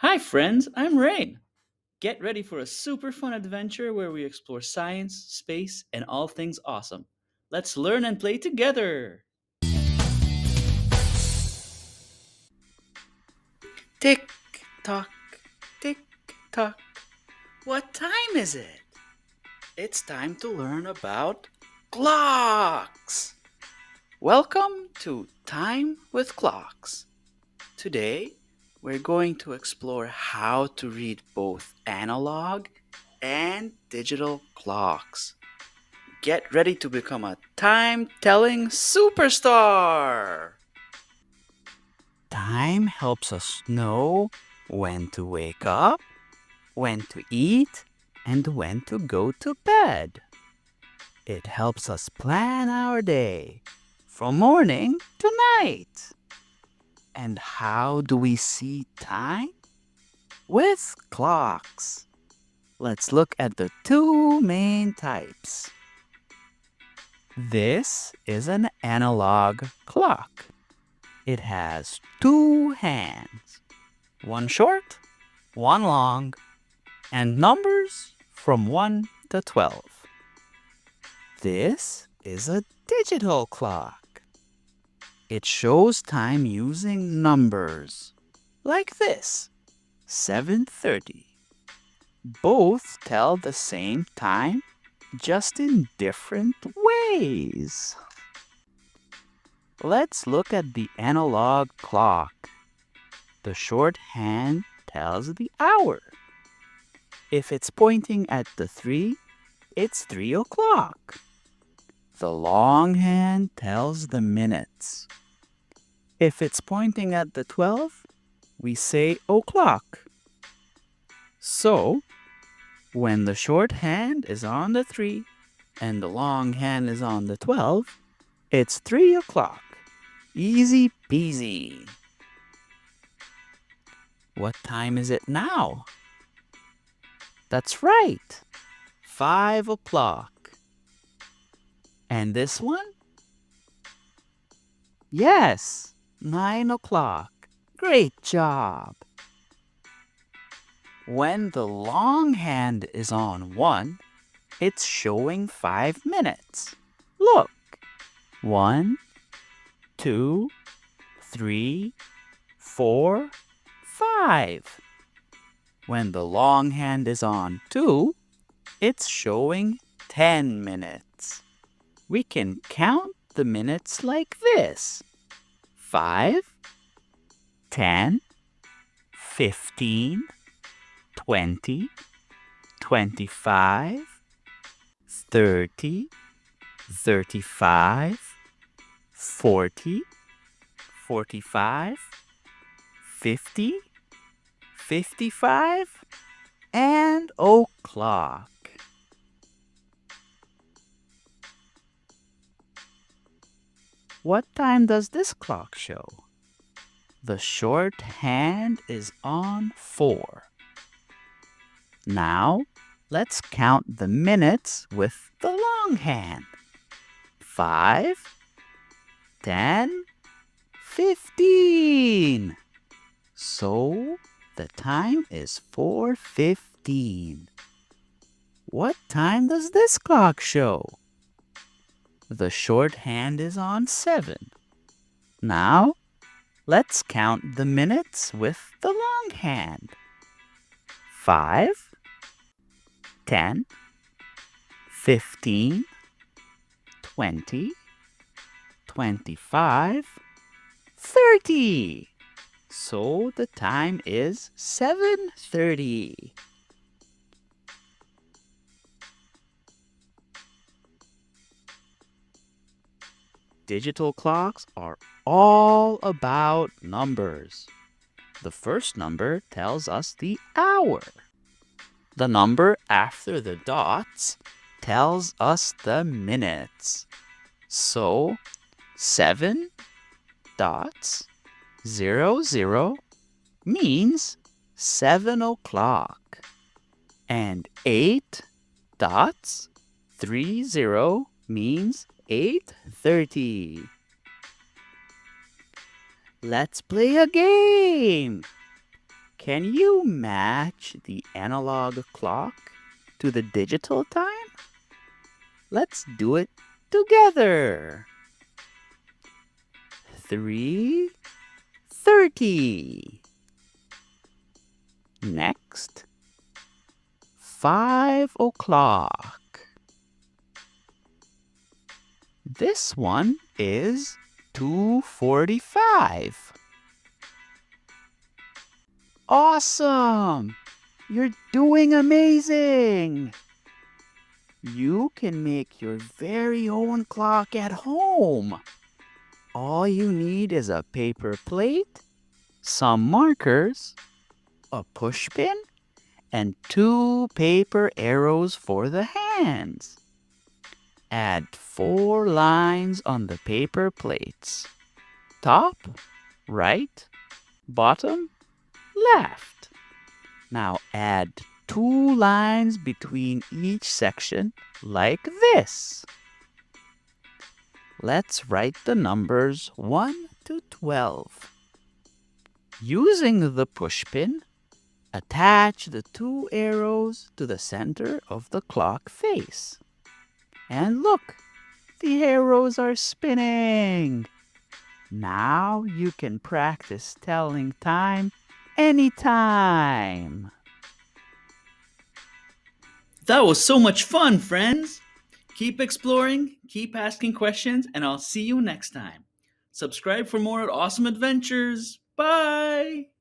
Hi, friends, I'm Rain. Get ready for a super fun adventure where we explore science, space, and all things awesome. Let's learn and play together! Tick tock, tick tock. What time is it? It's time to learn about clocks! Welcome to Time with Clocks. Today, we're going to explore how to read both analog and digital clocks. Get ready to become a time telling superstar! Time helps us know when to wake up, when to eat, and when to go to bed. It helps us plan our day from morning to night. And how do we see time? With clocks. Let's look at the two main types. This is an analog clock. It has two hands, one short, one long, and numbers from 1 to 12. This is a digital clock. It shows time using numbers, like this, 7:30. Both tell the same time, just in different ways. Let's look at the analog clock. The short hand tells the hour. If it's pointing at the 3, it's 3 o'clock. The long hand tells the minutes. If it's pointing at the 12, we say o'clock. So, when the short hand is on the 3 and the long hand is on the 12, it's 3 o'clock. Easy peasy. What time is it now? That's right, 5 o'clock. And this one? Yes, 9 o'clock. Great job. When the long hand is on 1, it's showing 5 minutes. Look, 1, 2, 3, 4, 5. When the long hand is on 2, it's showing 10 minutes. We can count the minutes like this: 5, 10, 15, 20, 25, 30, 35, 40, 45, 50, 55, and o'clock. What time does this clock show? The short hand is on 4. Now, let's count the minutes with the long hand. 5, 10, 15. So, the time is 4:15. What time does this clock show? The short hand is on 7. Now, let's count the minutes with the long hand. 5, 10, 15, 20, 25, 30. So the time is 7:30. Digital clocks are all about numbers. The first number tells us the hour. The number after the dots tells us the minutes. So, 7 dots 00 means 7 o'clock. And 8 dots 30 means 8:30. Let's play a game. Can you match the analog clock to the digital time? Let's do it together. 3:30. Next, 5 o'clock. This one is 2:45. Awesome! You're doing amazing! You can make your very own clock at home. All you need is a paper plate, some markers, a pushpin, and 2 paper arrows for the hands. Add 4 lines on the paper plates. Top, right, bottom, left. Now add 2 lines between each section like this. Let's write the numbers 1 to 12. Using the pushpin, attach the 2 arrows to the center of the clock face. And look, the arrows are spinning. Now you can practice telling time anytime. That was so much fun, friends! Keep exploring, keep asking questions, and I'll see you next time. Subscribe for more awesome adventures. Bye!